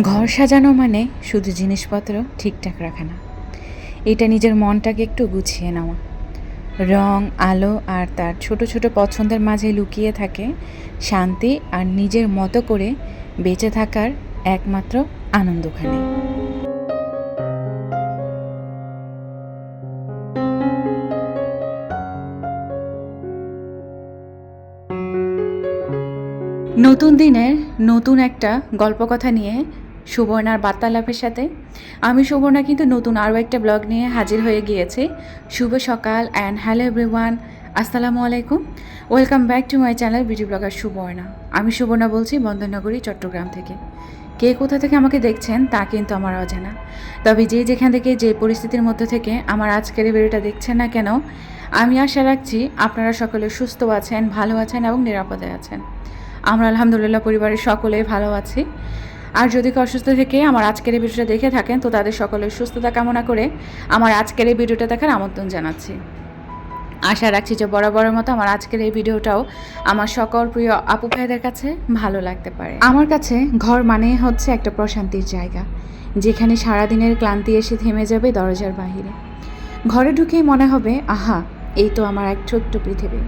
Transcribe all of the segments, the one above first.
ঘর সাজানো মানে শুধু জিনিসপত্র ঠিকঠাক রাখা না, এটা নিজের মনটাকে একটু গুছিয়ে নেওয়া। রং, আলো আর তার ছোট ছোট পছন্দের মাঝে লুকিয়ে থাকে শান্তি আর নিজের মতো করে বেঁচে থাকার একমাত্র আনন্দখানি। নতুন দিনের নতুন একটা গল্পকথা নিয়ে সুবর্ণার বার্তালাপের সাথে আমি সুবর্ণা কিন্তু নতুন আরও একটা ব্লগ নিয়ে হাজির হয়ে গিয়েছি। শুভ সকাল অ্যান্ড হ্যালো এভরিওয়ান, আসসালামু আলাইকুম। Welcome back to my channel beauty blogger Suborna. আমি সুবর্ণা বলছি বন্দরনগরী, চট্টগ্রাম থেকে। কে কোথা থেকে আমাকে দেখছেন তা কিন্তু আমার অজানা, তবে যে যেখান থেকে যে পরিস্থিতির মধ্যে থেকে আমার আজকের এই ভিডিওটা দেখছেন না কেন, আমি আশা রাখছি আপনারা সকলে সুস্থ আছেন, ভালো আছেন এবং নিরাপদে আছেন। আমরা আলহামদুলিল্লাহ পরিবারের সকলেই ভালো আছি। আর যদি কেউ অসুস্থ থেকে আমার আজকের এই ভিডিওটা দেখে থাকেন তো তাদের সকলের সুস্থতা কামনা করে আমার আজকের এই ভিডিওটা দেখার আমন্ত্রণ জানাচ্ছি। আশা রাখছি যে বরাবরের মতো আমার আজকের এই ভিডিওটাও আমার সকল প্রিয় আপু ভাইদের কাছে ভালো লাগতে পারে। আমার কাছে ঘর মানেই হচ্ছে একটা প্রশান্তির জায়গা, যেখানে সারাদিনের ক্লান্তি এসে থেমে যাবে দরজার বাহিরে। ঘরে ঢুকেই মনে হবে, আহা, এই তো আমার এক ছোট্ট পৃথিবী।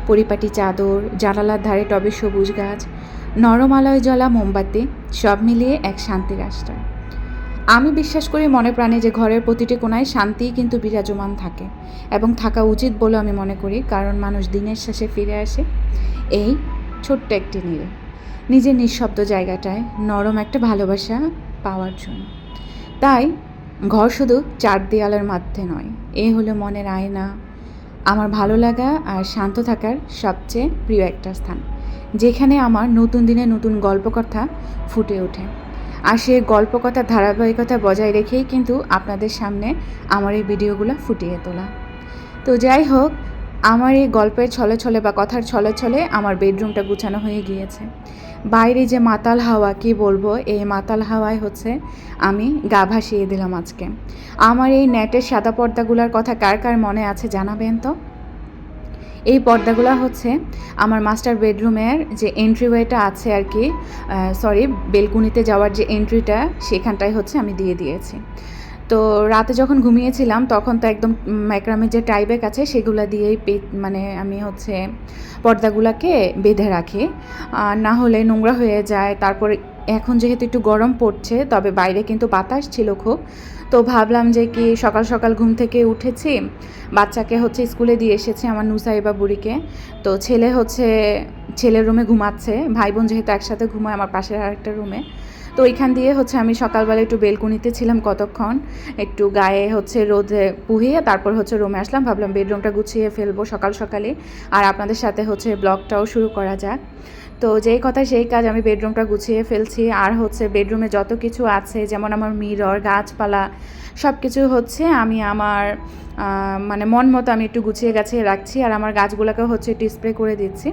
পরিপাটি চাদর, জানালার ধারে টবে সবুজ গাছ, নরম আলোয় জ্বলা মোমবাতি, সব মিলিয়ে এক শান্তির আশ্রয়। আমি বিশ্বাস করি মনে প্রাণে যে ঘরের প্রতিটি কোণায় শান্তিই কিন্তু বিরাজমান থাকে এবং থাকা উচিত বলে আমি মনে করি, কারণ মানুষ দিনের শেষে ফিরে আসে এই ছোট্ট একটি নীড়ে, নিজের নিঃশব্দ জায়গাটায় নরম একটা ভালোবাসা পাওয়ার জন্য। তাই ঘর শুধু চার দেয়ালের মধ্যে নয়, এ হলো মনের আয়না, আমার ভালো লাগা আর শান্ত থাকার সবচেয়ে প্রিয় একটা স্থান, যেখানে আমার নতুন দিনে নতুন গল্পকথা ফুটে ওঠে। আর সেই গল্পকথার ধারাবাহিকতা বজায় রেখেই কিন্তু আপনাদের সামনে আমার এই ভিডিওগুলো ফুটিয়ে তোলা। তো যাই হোক, আমার এই গল্পের ছলে ছলে বা কথার ছলে ছলে আমার বেডরুমটা গুছানো হয়ে গিয়েছে। বাইরে যে মাতাল হাওয়া, কি বলবো, এই মাতাল হাওয়ায় হচ্ছে আমি গা ভাসিয়ে দিলাম আজকে। আমার এই নেটের সাদা পর্দাগুলোর কথা কার কার মনে আছে জানাবেন তো। এই পর্দাগুলো হচ্ছে আমার মাস্টার বেডরুমের যে এন্ট্রিওয়েটা আছে আর কি, বেলকুনিতে যাওয়ার যে এন্ট্রিটা, সেখানটায় হচ্ছে আমি দিয়ে দিয়েছি। তো রাতে যখন ঘুমিয়েছিলাম তখন তো একদম ম্যাক্রামের যে টাইব্যাগ আছে সেগুলো দিয়েই মানে আমি হচ্ছে পর্দাগুলোকে বেঁধে রাখি, না হলে নোংরা হয়ে যায়। তারপরে এখন যেহেতু একটু গরম পড়ছে, তবে বাইরে কিন্তু বাতাস ছিল খুব, তো ভাবলাম যে কি সকাল সকাল ঘুম থেকে উঠেছি, বাচ্চাকে হচ্ছে স্কুলে দিয়ে এসেছি আমার নুসাইবা বুড়িকে। তো ছেলের রুমে ঘুমাচ্ছে, ভাই বোন যেহেতু একসাথে ঘুমায় আমার পাশের আরেকটা রুমে। তো ওইখান দিয়ে হচ্ছে আমি সকালবেলা একটু বেলকুনিতে ছিলাম কতক্ষণ, একটু গায়ে হচ্ছে রোদে পুহিয়ে তারপর হচ্ছে রুমে আসলাম, ভাবলাম বেডরুমটা গুছিয়ে ফেলবো সকাল সকালে, আর আপনাদের সাথে হচ্ছে ব্লগটাও শুরু করা যাক। তো যেই কথা সেই কাজ, আমি বেডরুমটা গুছিয়ে ফেলছি। আর হচ্ছে বেডরুমে যত কিছু আছে, যেমন আমার মিরর, গাছপালা, সব কিছু হচ্ছে আমি আমার মানে মন মতো আমি একটু গুছিয়ে গাছিয়ে রাখছি। আর আমার গাছগুলোকেও হচ্ছে একটু স্প্রে করে দিচ্ছি।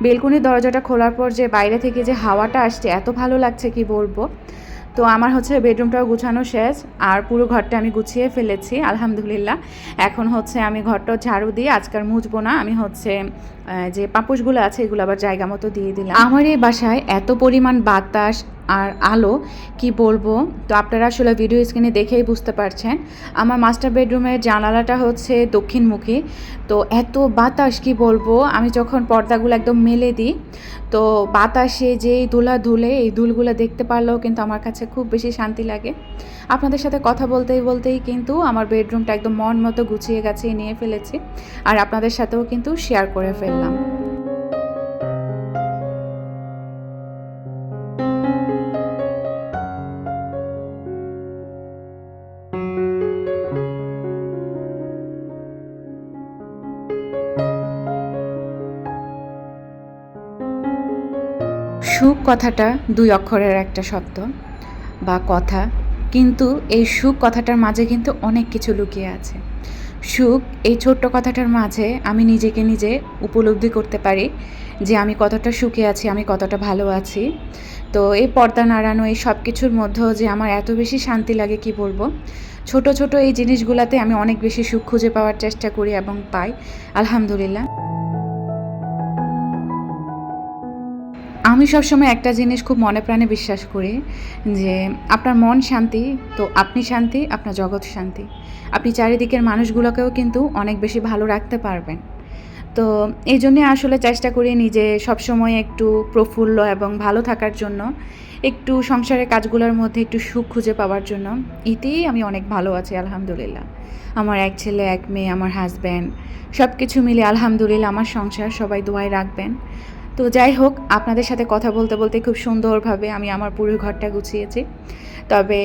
বেলকুনির দরজাটা খোলার পর যে বাইরে থেকে যে হাওয়াটা আসছে এত ভালো লাগছে কি বলবো। তো আমার হচ্ছে বেডরুমটাও গুছানো শেষ, আর পুরো ঘরটা আমি গুছিয়ে ফেলেছি আলহামদুলিল্লাহ। এখন হচ্ছে আমি ঘরটা ঝাড়ু দিয়ে আজকাল মুছবো না, আমি হচ্ছে যে পাপোশগুলো আছে এগুলো আবার জায়গা মতো দিয়ে দিলাম। আমার এই বাসায় এত পরিমাণ বাতাস আর আলো কি বলবো, তো আপনারা আসলে ভিডিও স্ক্রিনে দেখেই বুঝতে পারছেন। আমার মাস্টার বেডরুমের জানালাটা হচ্ছে দক্ষিণমুখী, তো এত বাতাস কি বলবো। আমি যখন পর্দাগুলো একদম মেলে দিই তো বাতাসে যেই ধুলা ধুলে, এই ধুলগুলো দেখতে পারলেও কিন্তু আমার কাছে খুব বেশি শান্তি লাগে। আপনাদের সাথে কথা বলতেই বলতেই কিন্তু আমার বেডরুমটা একদম মন মতো গুছিয়ে গাছিয়ে নিয়ে ফেলেছি, আর আপনাদের সাথেও কিন্তু শেয়ার করে ফেললাম। সুখ কথাটা দুই অক্ষরের একটা শব্দ বা কথা, কিন্তু এই সুখ কথাটার মাঝে কিন্তু অনেক কিছু লুকিয়ে আছে। সুখ এই ছোট্ট কথাটার মাঝে আমি নিজেকে নিজে উপলব্ধি করতে পারি যে আমি কতটা সুখে আছি, আমি কতটা ভালো আছি। তো এই পর্দা নাড়ানো এই সব কিছুর মধ্যেও যে আমার এত বেশি শান্তি লাগে কি বলবো। ছোট ছোট এই জিনিসগুলোতে আমি অনেক বেশি সুখ খুঁজে পাওয়ার চেষ্টা করি এবং পাই আলহামদুলিল্লাহ। আমি সবসময় একটা জিনিস খুব মনে প্রাণে বিশ্বাস করি যে আপনার মন শান্তি তো আপনি শান্তি, আপনার জগৎ শান্তি। আপনি চারিদিকের মানুষগুলোকেও কিন্তু অনেক বেশি ভালো রাখতে পারবেন। তো এই জন্যে আসলে চেষ্টা করি নিজে সবসময় একটু প্রফুল্ল এবং ভালো থাকার জন্য, একটু সংসারের কাজগুলোর মধ্যে একটু সুখ খুঁজে পাওয়ার জন্য। এতেই আমি অনেক ভালো আছি আলহামদুলিল্লাহ। আমার 1 ছেলে 1 মেয়ে, আমার হাসব্যান্ড, সব কিছু মিলে আলহামদুলিল্লাহ আমার সংসার। সবাই দোয়ায় রাখবেন। তো যাই হোক, আপনাদের সাথে কথা বলতে বলতে খুব সুন্দরভাবে আমি আমার পুরো ঘরটা গুছিয়েছি। তবে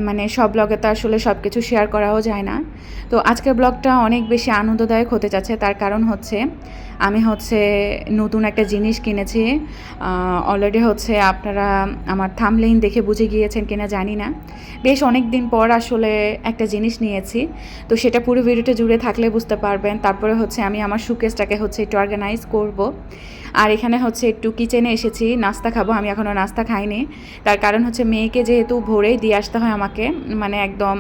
মানে সব ব্লগে তো আসলে সব কিছু শেয়ার করাও যায় না। তো আজকের ব্লগটা অনেক বেশি আনন্দদায়ক হতে যাচ্ছে। তার কারণ হচ্ছে আমি হচ্ছে নতুন একটা জিনিস কিনেছি। অলরেডি হচ্ছে আপনারা আমার থাম্বনেইল দেখে বুঝে গিয়েছেন কিনা জানি না। বেশ অনেক দিন পর আসলে একটা জিনিস নিয়েছি। তো সেটা পুরো ভিডিওটা জুড়ে থাকলে বুঝতে পারবেন। তারপরে হচ্ছে আমি আমার শোকেসটাকে হচ্ছে একটু অর্গানাইজ করব। আর এখানে হচ্ছে একটু কিচেনে এসেছি, নাস্তা খাবো। আমি এখনও নাস্তা খাইনি। তার কারণ হচ্ছে মেয়েকে যেহেতু ভোরেই দিয়ে আসতে হয় আমাকে, মানে একদম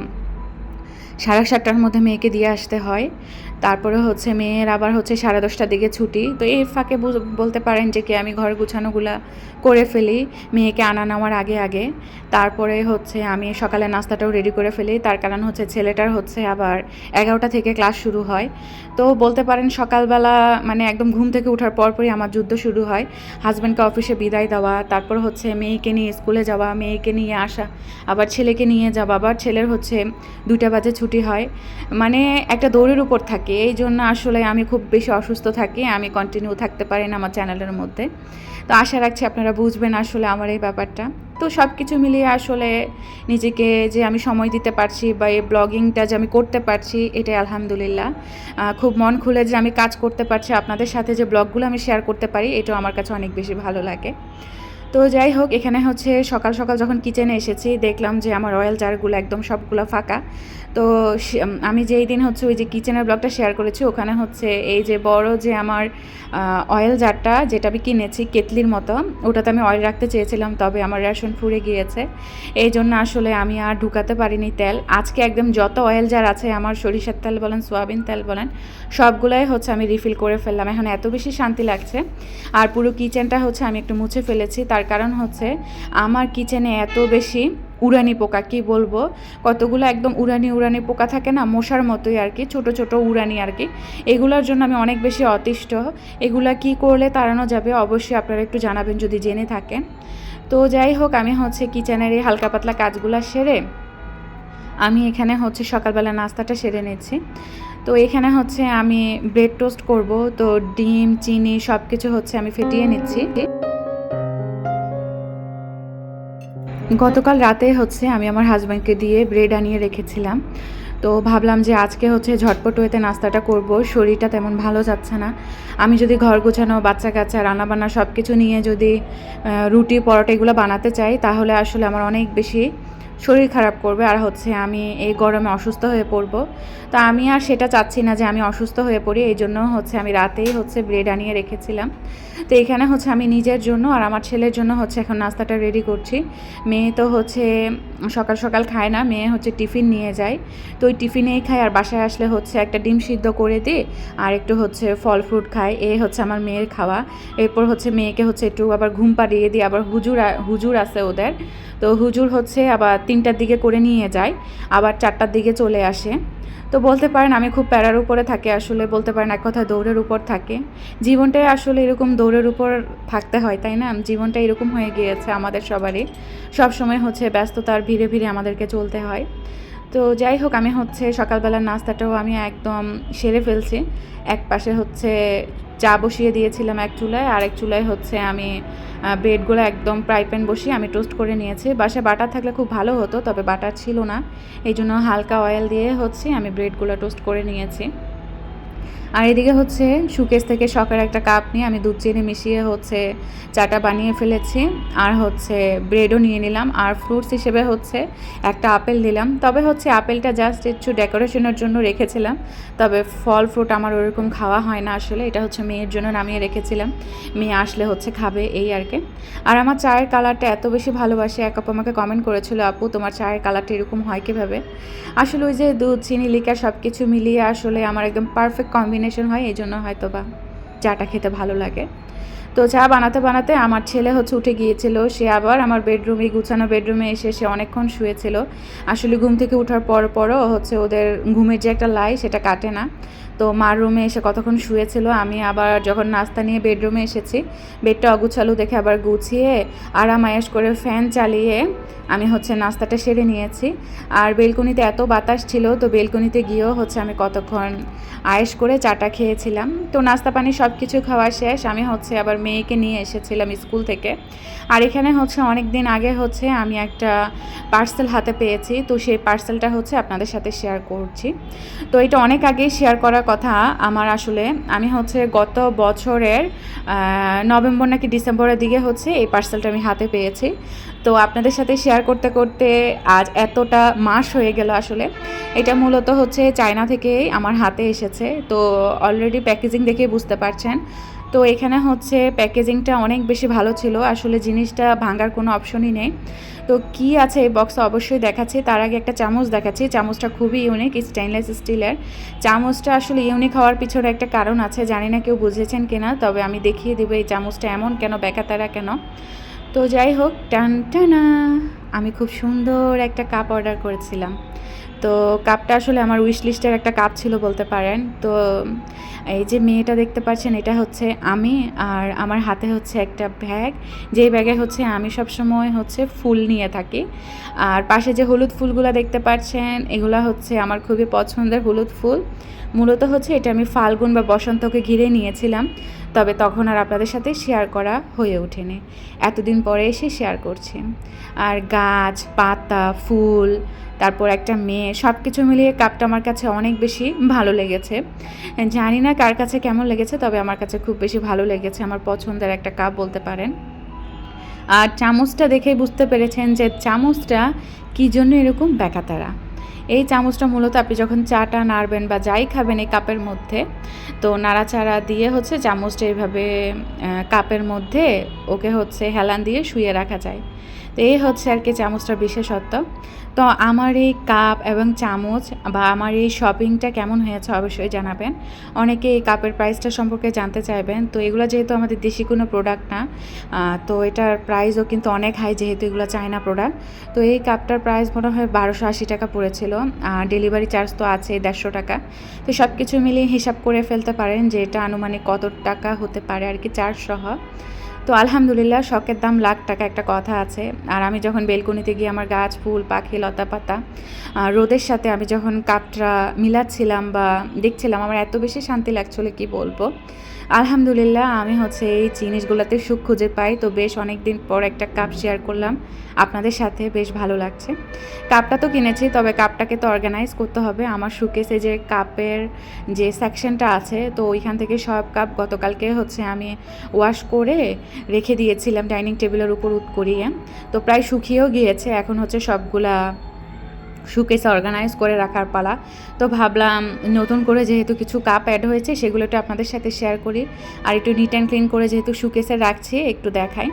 7:30টার মধ্যে মেয়েকে দিয়ে আসতে হয়। তারপরে হচ্ছে মেয়ের আবার হচ্ছে 10:30টার দিকে ছুটি। তো এই ফাঁকে বলতে পারেন যে কি আমি ঘর গুছানোগুলা করে ফেলি মেয়েকে আনা নেওয়ার আগে আগে। তারপরে হচ্ছে আমি সকালে নাস্তাটাও রেডি করে ফেলি। তার কারণ হচ্ছে ছেলেটার হচ্ছে আবার 11টা থেকে ক্লাস শুরু হয়। তো বলতে পারেন সকালবেলা মানে একদম ঘুম থেকে ওঠার পরপরই আমার যুদ্ধ শুরু হয়। হাজব্যান্ডকে অফিসে বিদায় দেওয়া, তারপর হচ্ছে মেয়েকে নিয়ে স্কুলে যাওয়া, মেয়েকে নিয়ে আসা, আবার ছেলেকে নিয়ে যাওয়া, আবার ছেলের হচ্ছে 2টা বাজে ছুটি হয়। মানে একটা দৌড়ের উপর থাকে। এই জন্য আসলে আমি খুব বেশি অসুস্থ থাকি, আমি কন্টিনিউ থাকতে পারি না আমার চ্যানেলের মধ্যে। তো আশা রাখছি আপনারা বুঝবেন আসলে আমার এই ব্যাপারটা। তো সব কিছু মিলিয়ে আসলে নিজেকে যে আমি সময় দিতে পারছি বা এই ব্লগিংটা যে আমি করতে পারছি, এটাই আলহামদুলিল্লাহ। খুব মন খুলে যে আমি কাজ করতে পারছি, আপনাদের সাথে যে ব্লগগুলো আমি শেয়ার করতে পারি, এটাও আমার কাছে অনেক বেশি ভালো লাগে। তো যাই হোক, এখানে হচ্ছে সকাল সকাল যখন কিচেনে এসেছি দেখলাম যে আমার অয়েল জারগুলো একদম সবগুলো ফাঁকা। তো আমি যেই দিন হচ্ছে ওই যে কিচেনের ব্লগটা শেয়ার করেছি, ওখানে হচ্ছে এই যে বড় যে আমার অয়েল জারটা যেটা আমি কিনেছি কেতলির মতো, ওটাতে আমি অয়েল রাখতে চেয়েছিলাম, তবে আমার রেশন ফুরে গিয়েছে। এই জন্য আসলে আমি আর ঢুকাতে পারিনি তেল। আজকে একদম যত অয়েল জার আছে আমার, সরিষার তেল বলেন, সোয়াবিন তেল বলেন, সবগুলাই হচ্ছে আমি রিফিল করে ফেললাম। এখন এত বেশি শান্তি লাগছে। আর পুরো কিচেনটা হচ্ছে আমি একটু মুছে ফেলেছি। তার কারণ হচ্ছে আমার কিচেনে এত বেশি উড়ানি পোকা, কি বলবো, কতগুলো একদম উড়ানি পোকা থাকে না, মশার মতোই আর কি, ছোট ছোট উড়ানি আর কি। এগুলোর জন্য আমি অনেক বেশি অতিষ্ঠ। এগুলা কি করলে তাড়ানো যাবে অবশ্যই আপনারা একটু জানাবেন যদি জেনে থাকেন। তো যাই হোক, আমি হচ্ছে কিচেনের এই হালকা পাতলা কাজগুলো সেরে আমি এখানে হচ্ছে সকালবেলা নাস্তাটা সেরে নিচ্ছি। তো এখানে হচ্ছে আমি ব্রেড টোস্ট করব। তো ডিম, চিনি সব কিছু হচ্ছে আমি ফেটিয়ে নিচ্ছি। গতকাল রাতে হচ্ছে আমি আমার হাজব্যান্ডকে দিয়ে ব্রেড আনিয়ে রেখেছিলাম। তো ভাবলাম যে আজকে হচ্ছে ঝটপট হইতে নাস্তাটা করব। শরীরটা তেমন ভালো যাচ্ছে না। আমি যদি ঘর গোছানো, বাচ্চা কাচ্চা, রান্নাবান্না সব কিছু নিয়ে যদি রুটি, পরোটা এগুলো বানাতে চাই, তাহলে আসলে আমার অনেক বেশি শরীর খারাপ করবে, আর হচ্ছে আমি এই গরমে অসুস্থ হয়ে পড়ব। তা আমি আর সেটা চাচ্ছি না যে আমি অসুস্থ হয়ে পড়ি। এই জন্য হচ্ছে আমি রাতেই হচ্ছে ব্রেড আনিয়ে রেখেছিলাম। তো এখানে হচ্ছে আমি নিজের জন্য আর আমার ছেলের জন্য হচ্ছে এখন নাস্তাটা রেডি করছি। মেয়ে তো হচ্ছে সকাল সকাল খায় না, মেয়ে হচ্ছে টিফিন নিয়ে যায়। তো ওই টিফিনেই খায়, আর বাসায় আসলে হচ্ছে একটা ডিম সিদ্ধ করে দিই আর একটু হচ্ছে ফল ফ্রুট খায়। এই হচ্ছে আমার মেয়ের খাওয়া। এরপর হচ্ছে মেয়েকে হচ্ছে একটু আবার ঘুম পাড়িয়ে দিই। আবার হুজুর আছে ওদের। তো হুজুর হচ্ছে আবার 3টার দিকে করে নিয়ে যায়, আবার 4টার দিকে চলে আসে। তো বলতে পারেন আমি খুব প্যারার উপরে থাকি, আসলে বলতে পারেন এক কথা দৌড়ের উপর থাকে। জীবনটাই আসলে এরকম দৌড়ের উপর থাকতে হয়, তাই না? জীবনটা এরকম হয়ে গিয়েছে আমাদের সবারই। সব সময় হচ্ছে ব্যস্ততার ভিড়ে ভিড়ে আমাদেরকে চলতে হয়। তো যাই হোক, আমি হচ্ছে সকালবেলার নাস্তাটাও আমি একদম সেরে ফেলছি। এক পাশে হচ্ছে চা বসিয়ে দিয়েছিলাম এক চুলায়, আর এক চুলায় হচ্ছে আমি ব্রেডগুলো একদম ফ্রাই প্যান বসিয়ে আমি টোস্ট করে নিয়েছি। বাসায় বাটার থাকলে খুব ভালো হতো, তবে বাটার ছিল না। এই জন্য হালকা অয়েল দিয়ে হচ্ছে আমি ব্রেডগুলো টোস্ট করে নিয়েছি। আর এদিকে হচ্ছে শোকেস থেকে শখের একটা কাপ নিয়ে আমি দুধ চিনি মিশিয়ে হচ্ছে চাটা বানিয়ে ফেলেছি। আর হচ্ছে ব্রেডও নিয়ে নিলাম, আর ফ্রুটস হিসেবে হচ্ছে একটা আপেল দিলাম। তবে হচ্ছে আপেলটা জাস্ট একটু ডেকোরেশনের জন্য রেখেছিলাম, তবে ফল ফ্রুট আমার ওরকম খাওয়া হয় না আসলে। এটা হচ্ছে মেয়ের জন্য নামিয়ে রেখেছিলাম, মেয়ে আসলে হচ্ছে খাবে, এই আর কি। আর আমার চায়ের কালারটা এত বেশি ভালোবাসে, এক আপু আমাকে কমেন্ট করেছিল, আপু তোমার চায়ের কালারটা এরকম হয় কীভাবে? আসলে ওই যে দুধ, চিনি, লিকার সব কিছু মিলিয়ে আসলে আমার একদম পারফেক্ট কম্বিনেশন হয়, এই জন্য হয়তো বা চাটা খেতে ভালো লাগে। তো চা বানাতে বানাতে আমার ছেলে হচ্ছে উঠে গিয়েছিল, সে আবার আমার বেডরুমে, গুছানো বেডরুমে এসে সে অনেকক্ষণ শুয়েছিল। আসলে ঘুম থেকে ওঠার পরও হচ্ছে ওদের ঘুমের যে একটা লাই সেটা কাটে না। তো মার রুমে এসে কতক্ষণ শুয়েছিল, আমি আবার যখন নাস্তা নিয়ে বেডরুমে এসেছি, বেডটা অগুছালো দেখে আবার গুছিয়ে আরাম আয়েশ করে ফ্যান চালিয়ে আমি হচ্ছে নাস্তাটা সেরে নিয়েছি। আর বেলকনিতে এত বাতাস ছিল, তো বেলকনিতে গিয়েও হচ্ছে আমি কতক্ষণ আয়েশ করে চাটা খেয়েছিলাম। তো নাস্তা পানি সব কিছু খাওয়া শেষ, আমি হচ্ছে আবার মেয়েকে নিয়ে এসেছিলাম স্কুল থেকে। আর এখানে হচ্ছে অনেক দিন আগে হচ্ছে আমি একটা পার্সেল হাতে পেয়েছি, তো সেই পার্সেলটা হচ্ছে আপনাদের সাথে শেয়ার করছি। তো এটা অনেক আগেই শেয়ার করার কথা আমার, আসলে আমি হচ্ছে গত বছরের নভেম্বর নাকি ডিসেম্বরের দিকে হচ্ছে এই পার্সেলটা আমি হাতে পেয়েছি। তো আপনাদের সাথে শেয়ার করতে করতে আজ এতটা মাস হয়ে গেল। আসলে এটা মূলত হচ্ছে চায়না থেকেই আমার হাতে এসেছে, তো অলরেডি প্যাকেজিং দেখে বুঝতে পারছেন। তো এখানে হচ্ছে প্যাকেজিংটা অনেক বেশি ভালো ছিল, আসলে জিনিসটা ভাঙার কোনো অপশনই নেই। তো কি আছে এই বক্সে অবশ্যই দেখাচ্ছি, তার আগে একটা চামচ দেখাচ্ছি। চামচটা খুবই ইউনিক, স্টেনলেস স্টিলের। চামচটা আসলে ইউনিক হওয়ার পিছনে একটা কারণ আছে, জানি না কেউ বুঝেছেন কিনা, তবে আমি দেখিয়ে দেবো এই চামচটা এমন কেন, বেকাতারা কেন। তো যাই হোক, টান টানা, আমি খুব সুন্দর একটা কাপ অর্ডার করেছিলাম। তো কাপটা আসলে আমার উইশ লিস্টের একটা কাপ ছিল বলতে পারেন। তো এই যে মেয়েটা দেখতে পাচ্ছেন, এটা হচ্ছে আমি, আর আমার হাতে হচ্ছে একটা ব্যাগ, যেই ব্যাগে হচ্ছে আমি সবসময় হচ্ছে ফুল নিয়ে থাকি। আর পাশে যে হলুদ ফুলগুলো দেখতে পাচ্ছেন, এগুলো হচ্ছে আমার খুবই পছন্দের হলুদ ফুল। মূলত হচ্ছে এটা আমি ফাল্গুন বা বসন্তকে ঘিরে নিয়েছিলাম, তবে তখন আর আপনাদের সাথে শেয়ার করা হয়ে ওঠেনি, এতদিন পরে এসে শেয়ার করছি। আর গাছ, পাতা, ফুল, তারপর একটা মেয়ে, সব কিছু মিলিয়ে কাপটা আমার কাছে অনেক বেশি ভালো লেগেছে। জানি না কার কাছে কেমন লেগেছে, তবে আমার কাছে খুব বেশি ভালো লেগেছে, আমার পছন্দের একটা কাপ বলতে পারেন। আর চামচটা দেখেই বুঝতে পেরেছেন যে চামচটা কী জন্য এরকম বেকাতারা। এই চামচটা মূলত আপনি যখন চাটা নাড়বেন বা যাই খাবেন এই কাপের মধ্যে, তো নাড়াচাড়া দিয়ে হচ্ছে চামচটা এইভাবে কাপের মধ্যে ওকে হচ্ছে হেলান দিয়ে শুয়ে রাখা যায়। তো এই হচ্ছে আর কি চামচটার বিশেষত্ব। তো আমার এই কাপ এবং চামচ বা আমার এই শপিংটা কেমন হয়েছে অবশ্যই জানাবেন। অনেকে এই কাপের প্রাইসটা সম্পর্কে জানতে চাইবেন। তো এগুলো যেহেতু আমাদের দেশি কোনো প্রোডাক্ট না, তো এটার প্রাইসও কিন্তু অনেক হাই, যেহেতু এগুলো চায়না প্রোডাক্ট। তো এই কাপটার প্রাইস মনে হয় 1280 টাকা পড়েছিল, আর ডেলিভারি চার্জ তো আছে 150 টাকা। তো সব কিছু মিলিয়ে হিসাব করে ফেলতে পারেন যে এটা আনুমানিক কত টাকা হতে পারে আর কি, চার্জ সহ। তো আলহামদুলিল্লাহ, শখের দাম লাখ টাকা একটা কথা আছে। আর আমি যখন বেলকনিতে গিয়ে আমার গাছ, ফুল, পাখি, লতা পাতা, রোদের সাথে আমি যখন কাপটা মিলাচ্ছিলাম বা দেখছিলাম, আমার এত বেশি শান্তি লাগছিল কি বলবো। আলহামদুলিল্লাহ, আমি হচ্ছে এই জিনিসগুলোতে সুখ খুঁজে পাই। তো বেশ অনেক দিন পর একটা কাপ শেয়ার করলাম আপনাদের সাথে, বেশ ভালো লাগছে। কাপটা তো কিনেছি, তবে কাপটাকে তো অর্গানাইজ করতে হবে। আমার শোকেসে যে কাপের যে সেকশনটা আছে, তো ওইখান থেকে সব কাপ গতকালকে হচ্ছে আমি ওয়াশ করে রেখে দিয়েছিলাম ডাইনিং টেবিলের উপর করিয়ে। তো প্রায় শুকিয়েও গিয়েছে, এখন হচ্ছে সবগুলা শোকেসে অর্গানাইজ করে রাখার পালা। তো ভাবলাম নতুন করে যেহেতু কিছু কাপ অ্যাড হয়েছে, সেগুলো একটু আপনাদের সাথে শেয়ার করি। আর একটু নিট অ্যান্ড ক্লিন করে যেহেতু শোকেসে রাখছি, একটু দেখাই।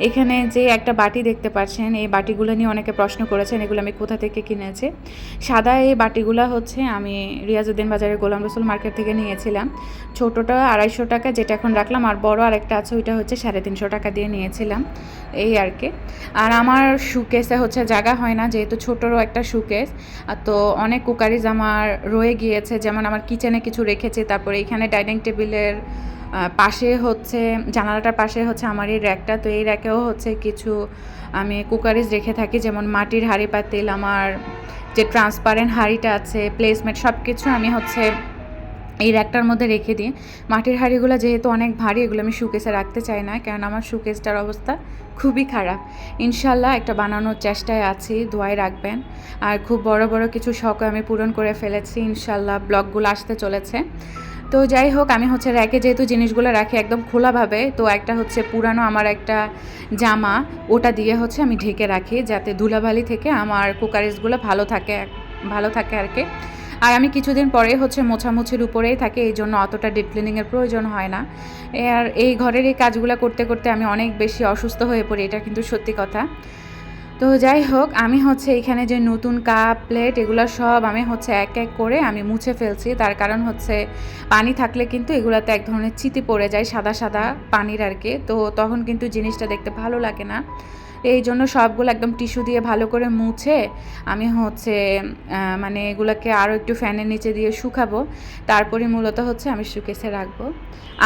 এখানে যে একটা বাটি দেখতে পাচ্ছেন, এই বাটিগুলো নিয়ে অনেকে প্রশ্ন করেছেন এগুলো আমি কোথা থেকে কিনেছি। সাদা এই বাটিগুলো হচ্ছে আমি রিয়াজউদ্দিন বাজারের গোলাম রসুল মার্কেট থেকে নিয়েছিলাম। ছোটোটা 250 টাকা, যেটা এখন রাখলাম, আর বড় আরেকটা আছে, ওইটা হচ্ছে 350 টাকা দিয়ে নিয়েছিলাম, এই আর কি। আর আমার শোকেসে হচ্ছে জায়গা হয় না, যেহেতু ছোটোরও একটা শোকেস, তো অনেক কুকারিজ আমার রয়ে গিয়েছে। যেমন আমার কিচেনে কিছু রেখেছি, তারপরে এখানে ডাইনিং টেবিলের পাশে হচ্ছে, জানালাটার পাশে হচ্ছে আমার এই র্যাকটা, তো এই র্যাকেও হচ্ছে কিছু আমি কুকারিজ রেখে থাকি, যেমন মাটির হাঁড়ি পাতিল, আমার যে ট্রান্সপারেন্ট হাঁড়িটা আছে, প্লেসমেট, সব কিছু আমি হচ্ছে এই র্যাকটার মধ্যে রেখে দিই। মাটির হাঁড়িগুলো যেহেতু অনেক ভারী, এগুলো আমি শোকেসে রাখতে চাই না, কারণ আমার শোকেসটার অবস্থা খুবই খারাপ। ইনশাল্লাহ একটা বানানোর চেষ্টায় আছি, দোয়ায় রাখবেন। আর খুব বড় বড় কিছু শখও আমি পূরণ করে ফেলেছি, ইনশাল্লাহ ব্লগগুলো আসতে চলেছে। তো যাই হোক, আমি হচ্ছে র্যাকে যেহেতু জিনিসগুলো রাখি একদম খোলাভাবে, তো একটা হচ্ছে পুরানো আমার একটা জামা, ওটা দিয়ে হচ্ছে আমি ঢেকে রাখি, যাতে ধুলাবালি থেকে আমার কুকারিজগুলো ভালো থাকে আর কি। আর আমি কিছুদিন পরে হচ্ছে মোছামুছির উপরেই থাকি, এই জন্য অতটা ডিপ ক্লিনিংয়ের প্রয়োজন হয় না। আর এই ঘরের এই কাজগুলো করতে করতে আমি অনেক বেশি অসুস্থ হয়ে পড়ি, এটা কিন্তু সত্যি কথা। তো যাই হোক, আমি হচ্ছে এখানে যে নতুন কাপ প্লেট এগুলো সব আমি হচ্ছে এক এক করে আমি মুছে ফেলছি। তার কারণ হচ্ছে পানি থাকলে কিন্তু এগুলাতে এক ধরনের চিতি পড়ে যায়, সাদা সাদা পানির আর কি। তো তখন কিন্তু জিনিসটা দেখতে ভালো লাগে না। এই জন্য সবগুলো একদম টিস্যু দিয়ে ভালো করে মুছে আমি হচ্ছে মানে এগুলোকে আরও একটু ফ্যানের নিচে দিয়ে শুকাবো। তারপরে মূলত হচ্ছে আমি শোকেসে রাখবো।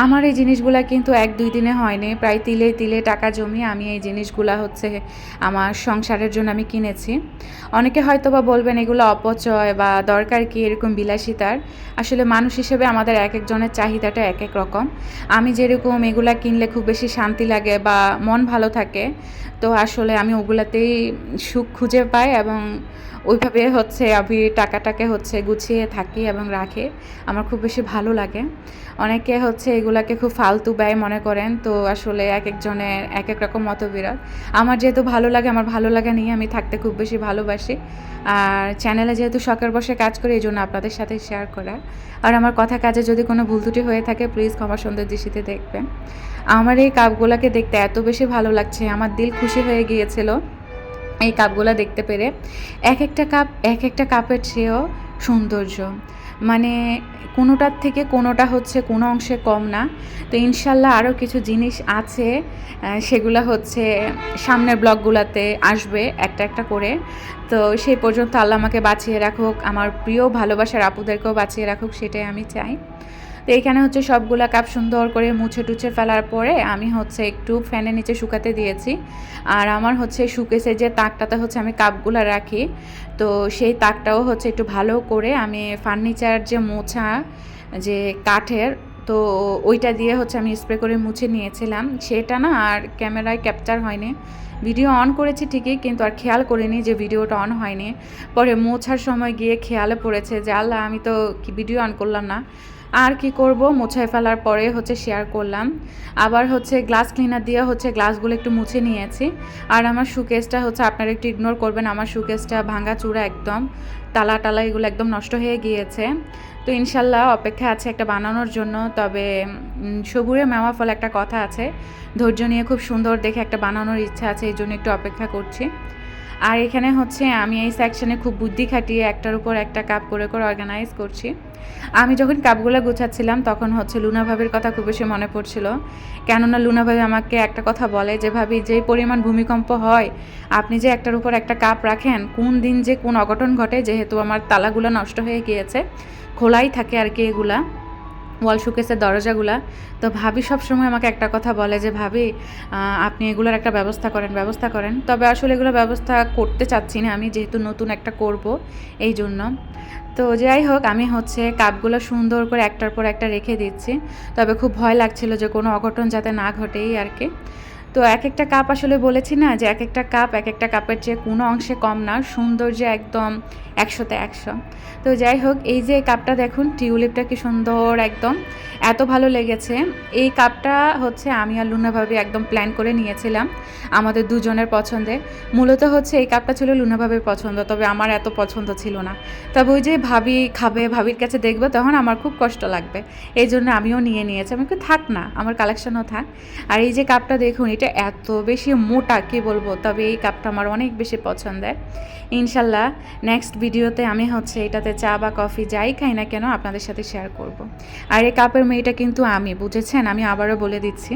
আমার এই জিনিসগুলা কিন্তু 1-2 দিনে হয়নি, প্রায় তিলে তিলে টাকা জমিয়ে আমি এই জিনিসগুলা হচ্ছে আমার সংসারের জন্য আমি কিনেছি। অনেকে হয়তো বা বলবেন এগুলো অপচয় বা দরকার কি এরকম বিলাসিতার। আসলে মানুষ হিসেবে আমাদের এক একজনের চাহিদাটা এক এক রকম। আমি যেরকম এগুলা কিনলে খুব বেশি শান্তি লাগে বা মন ভালো থাকে, তো আসলে আমি ওগুলাতেই সুখ খুঁজে পাই এবং ওইভাবে হচ্ছে আমি টাকাটাকে হচ্ছে গুছিয়ে থাকি এবং রাখি। আমার খুব বেশি ভালো লাগে। অনেকে হচ্ছে এগুলাকে খুব ফালতু ব্যয় মনে করেন, তো আসলে এক একজনের এক এক রকম মতবিরোধ। আমার যেহেতু ভালো লাগে, আমার ভালো লাগা নিয়ে আমি থাকতে খুব বেশি ভালোবাসি। আর চ্যানেলে যেহেতু শখের বশে কাজ করি, এই জন্য আপনাদের সাথে শেয়ার করা। আর আমার কথা কাজে যদি কোনো ভুল ত্রুটি হয়ে থাকে প্লিজ ক্ষমা সুন্দর দৃষ্টিতে দেখবেন। আমার এই কাপগুলোকে দেখতে এত বেশি ভালো লাগছে, আমার দিল খুশি হয়ে গিয়েছিল এই কাপগুলো দেখতে পেরে। এক একটা কাপ এক একটা কাপের চেয়েও সৌন্দর্য, মানে কোনোটার থেকে কোনোটা হচ্ছে কোনো অংশে কম না। তো ইনশাল্লাহ আরও কিছু জিনিস আছে, সেগুলো হচ্ছে সামনের ব্লগগুলোতে আসবে একটা একটা করে। তো সেই পর্যন্ত আল্লাহ আমাকে বাঁচিয়ে রাখুক, আমার প্রিয় ভালোবাসার আপুদেরকেও বাঁচিয়ে রাখুক, সেটাই আমি চাই। তো এইখানে হচ্ছে সবগুলা কাপ সুন্দর করে মুছে টুছে ফেলার পরে আমি হচ্ছে একটু ফ্যানের নিচে শুকাতে দিয়েছি। আর আমার হচ্ছে শোকেসে যে তাকটাতে হচ্ছে আমি কাপগুলো রাখি, তো সেই তাকটাও হচ্ছে একটু ভালো করে আমি ফার্নিচার যে মোছা যে কাঠের, তো ওইটা দিয়ে হচ্ছে আমি স্প্রে করে মুছে নিয়েছিলাম। সেটা না আর ক্যামেরায় ক্যাপচার হয়নি। ভিডিও অন করেছি ঠিকই, কিন্তু আর খেয়াল করিনি যে ভিডিওটা অন হয়নি। পরে মোছার সময় গিয়ে খেয়ালে পড়েছে যে আল্লাহ, আমি তো ভিডিও অন করলাম না। আর কি করব, মুছায় ফেলার পরে হচ্ছে শেয়ার করলাম। আবার হচ্ছে গ্লাস ক্লিনার দিয়ে হচ্ছে গ্লাসগুলো একটু মুছে নিয়েছি। আর আমার শোকেসটা হচ্ছে আপনারা একটু ইগনোর করবেন, আমার শোকেসটা ভাঙা চূড়া একদম, তালা টালা এগুলো একদম নষ্ট হয়ে গিয়েছে। তো ইনশাল্লাহ অপেক্ষা আছে একটা বানানোর জন্য। তবে সবুরে মেওয়া ফল একটা কথা আছে, ধৈর্য নিয়ে খুব সুন্দর দেখে একটা বানানোর ইচ্ছা আছে, এই জন্য একটু অপেক্ষা করছি। আর এখানে হচ্ছে আমি এই সেকশনে খুব বুদ্ধি খাটিয়ে একটার উপর একটা কাপ করে করে অর্গানাইজ করছি। আমি যখন কাপগুলো গোছাচ্ছিলাম তখন হচ্ছে লুনা ভাবির কথা খুব বেশি মনে পড়ছিল। কেননা লুনা ভাবি আমাকে একটা কথা বলে যে, ভাবি যে পরিমাণ ভূমিকম্প হয়, আপনি যে একটার উপর একটা কাপ রাখেন, কোন দিন যে কোন অঘটন ঘটে, যেহেতু আমার তালাগুলো নষ্ট হয়ে গিয়েছে, খোলাই থাকে আর কি এগুলা ওয়াল শোকেসের দরজাগুলা। তো ভাবি সবসময় আমাকে একটা কথা বলে যে, ভাবি আপনি এগুলোর একটা ব্যবস্থা করেন। তবে আসলে এগুলো ব্যবস্থা করতে চাচ্ছি না আমি, যেহেতু নতুন একটা করব এই জন্য। তো যাই হোক, আমি হচ্ছে কাপগুলো সুন্দর করে একটার পর একটা রেখে দিচ্ছি। তবে খুব ভয় লাগছিল যে কোনো অঘটন যাতে না ঘটেই আর কি। তো এক একটা কাপ আসলে বলেছি না যে এক একটা কাপ এক একটা কাপের চেয়ে কোনো অংশে কম না, সৌন্দর্যে একদম 100তে 100। তো যাই হোক, এই যে কাপটা দেখুন, টিউলিপটা কি সুন্দর, একদম এত ভালো লেগেছে। এই কাপটা হচ্ছে আমি আর লুনা ভাবি একদম প্ল্যান করে নিয়েছিলাম, আমাদের দুজনের পছন্দে। মূলত হচ্ছে এই কাপটা ছিল লুনা ভাবির পছন্দ, তবে আমার এত পছন্দ ছিল না। তবে ওই যে ভাবি খাবে, ভাবির কাছে দেখবে, তখন আমার খুব কষ্ট লাগবে, এই জন্য আমিও নিয়ে নিয়েছি। আমি থাক না, আমার কালেকশনও থাক। আর এই যে কাপটা দেখুন, এটা এত বেশি মোটা কি বলবো, তবে এই কাপটা আমার অনেক বেশি পছন্দের। ইনশাল্লাহ নেক্সট ভিডিওতে আমি হচ্ছে এটাতে চা বা কফি যাই খাই না কেন আপনাদের সাথে শেয়ার করব। আর এই কাপের মেয়েটা কিন্তু আমি, বুঝেছেন, আমি আবারও বলে দিচ্ছি।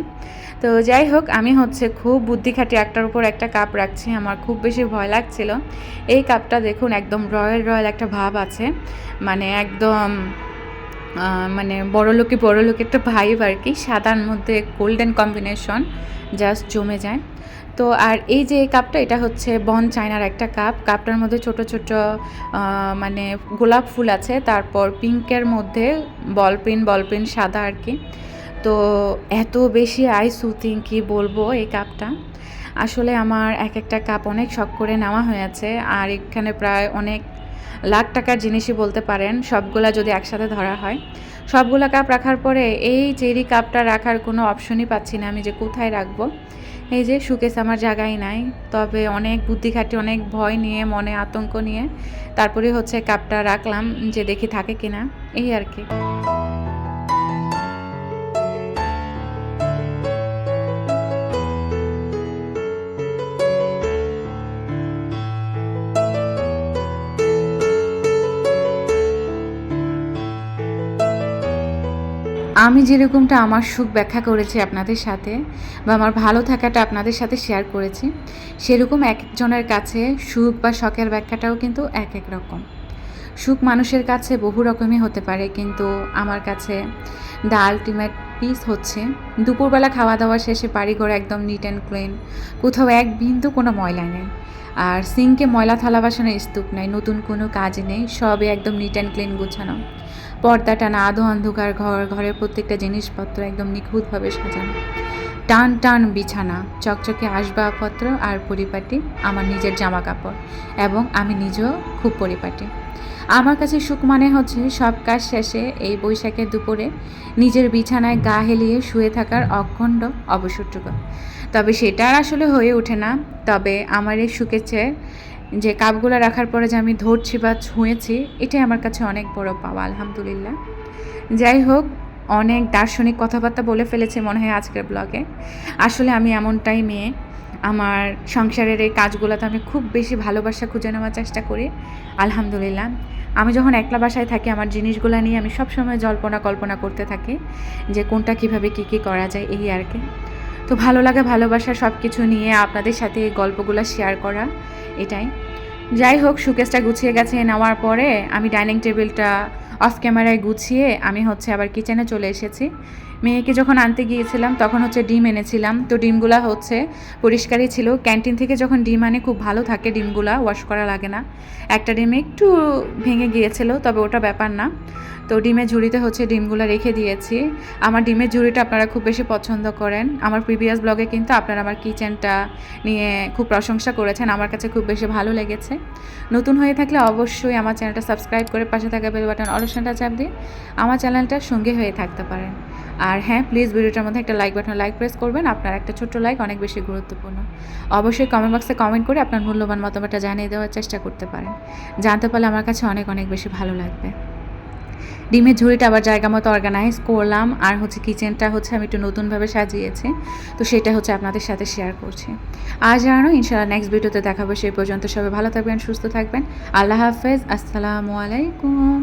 তো যাই হোক, আমি হচ্ছে খুব বুদ্ধি খাটিয়ে একটার উপর একটা কাপ রাখছি, আমার খুব বেশি ভয় লাগছিল। এই কাপটা দেখুন, একদম রয়্যাল রয়্যাল একটা ভাব আছে, মানে একদম মানে বড়লোকি একটা ভাইব আর কি, সাদার মধ্যে গোল্ডেন কম্বিনেশন জাস্ট জমে যায়। তো আর এই যে কাপটা, এটা হচ্ছে বন চায়নার একটা কাপ। কাপটার মধ্যে ছোট ছোট মানে গোলাপ ফুল আছে, তারপর পিঙ্কের মধ্যে বলপিন সাদা আর কি। তো এত বেশি আই সুথিং কি বলবো এই কাপটা। আসলে আমার এক একটা কাপ অনেক শখ করে নেওয়া হয়েছে, আর এখানে প্রায় অনেক লাখ টাকার জিনিসই বলতে পারেন, সবগুলা যদি একসাথে ধরা হয়। সবগুলা কাপ রাখার পরে এই চেরি কাপটা রাখার কোনো অপশনই পাচ্ছি না আমি যে কোথায় রাখবো। এই যে শোকেস আমার জায়গায় নাই, তবে অনেক বুদ্ধি খাটি, অনেক ভয় নিয়ে, মনে আতঙ্ক নিয়ে তারপরে হচ্ছে কাপটা রাখলাম, যে দেখি থাকে কিনা, এই আর কি। আমি যেরকমটা আমার সুখ ব্যাখ্যা করেছি আপনাদের সাথে বা আমার ভালো থাকাটা আপনাদের সাথে শেয়ার করেছি, সেরকম একজনের কাছে সুখ বা শখের ব্যাখ্যাটাও কিন্তু এক এক রকম। সুখ মানুষের কাছে বহু রকমই হতে পারে, কিন্তু আমার কাছে দ্য আল্টিমেট পিস হচ্ছে দুপুরবেলা খাওয়া দাওয়া শেষে বাড়িঘর একদম নিট অ্যান্ড ক্লিন, কোথাও এক বিন্দু কোনো ময়লা নেই, আর সিঙ্কে ময়লা থালা বাসনের স্তূপ নেই, নতুন কোনো কাজ নেই, সবে একদম নিট অ্যান্ড ক্লিন গুছানো, পর্দা টানা, আধো অন্ধকার ঘর, ঘরের প্রত্যেকটা জিনিসপত্র একদম নিখুঁতভাবে সাজানো, টান টান বিছানা, চকচকে আসবাবপত্র আর পরিপাটি আমার নিজের জামা কাপড়, এবং আমি নিজেও খুব পরিপাটি। আমার কাছে সুখ মানে হচ্ছে সব কাজ শেষে এই বৈশাখের দুপুরে নিজের বিছানায় গা হেলিয়ে শুয়ে থাকার অখণ্ড অবসরটুকু। তবে সেটা আর আসলে হয়ে ওঠে না। তবে আমার এই সুখের চেয়ে যে কাপগুলো রাখার পরে যে আমি ধরছি বা ছুঁয়েছি, এটাই আমার কাছে অনেক বড় পাওয়া, আলহামদুলিল্লাহ। যাই হোক, অনেক দার্শনিক কথাবার্তা বলে ফেলেছে মনে হয় আজকের ব্লগে। আসলে আমি এমনটাই মেয়ে। আমার সংসারের এই কাজগুলোতে আমি খুব বেশি ভালোবাসা খুঁজে নেওয়ার চেষ্টা করি, আলহামদুলিল্লাহ। আমি যখন একলা বাসায় থাকি আমার জিনিসগুলো নিয়ে আমি সবসময় জল্পনা কল্পনা করতে থাকি যে কোনটা কীভাবে কী কী করা যায়, এই আর কি। তো ভালো লাগে, ভালোবাসা সব কিছু নিয়ে আপনাদের সাথে এই গল্পগুলো শেয়ার করা, এটাই। যাই হোক, শোকেসটা গুছিয়ে গেছে নেওয়ার পরে আমি ডাইনিং টেবিলটা অফ ক্যামেরায় গুছিয়ে আমি হচ্ছে আবার কিচেনে চলে এসেছি। মেয়েকে যখন আনতে গিয়েছিলাম তখন হচ্ছে ডিম এনেছিলাম, তো ডিমগুলা হচ্ছে পরিষ্কারই ছিল। ক্যান্টিন থেকে যখন ডিম আনে খুব ভালো থাকে, ডিমগুলা ওয়াশ করা লাগে না। একটা ডিম একটু ভেঙে গিয়েছিল, তবে ওটা ব্যাপার না। তো ডিমের ঝুড়িতে হচ্ছে ডিমগুলো রেখে দিয়েছি। আমার ডিমের ঝুড়িটা আপনারা খুব বেশি পছন্দ করেন। আমার প্রিভিয়াস ব্লগে কিন্তু আপনারা আমার কিচেনটা নিয়ে খুব প্রশংসা করেছেন, আমার কাছে খুব বেশি ভালো লেগেছে। নতুন হয়ে থাকলে অবশ্যই আমার চ্যানেলটা সাবস্ক্রাইব করে পাশে থাকা বেল বাটন অল অপশনটা চাপ দিয়ে আমার চ্যানেলটার সঙ্গে হয়ে থাকতে পারেন। আর হ্যাঁ, প্লিজ ভিডিওটার মধ্যে একটা লাইক বাটন লাইক প্রেস করবেন। আপনার একটা ছোট্ট লাইক অনেক বেশি গুরুত্বপূর্ণ। অবশ্যই কমেন্ট বক্সে কমেন্ট করে আপনার মূল্যবান মতামতটা জানিয়ে দেওয়ার চেষ্টা করতে পারেন। জানতে পারলে আমার কাছে অনেক অনেক বেশি ভালো লাগবে। ডিমের ঝুড়িটা আবার জায়গা মতো অর্গানাইজ করলাম, আর হচ্ছে কিচেনটা হচ্ছে আমি একটু নতুনভাবে সাজিয়েছি, তো সেটা হচ্ছে আপনাদের সাথে শেয়ার করছি। আজ জানো, ইনশাআল্লাহ নেক্সট ভিডিওতে দেখাবো। সেই পর্যন্ত সবাই ভালো থাকবেন, সুস্থ থাকবেন। আল্লাহ হাফেজ, আসসালামু আলাইকুম।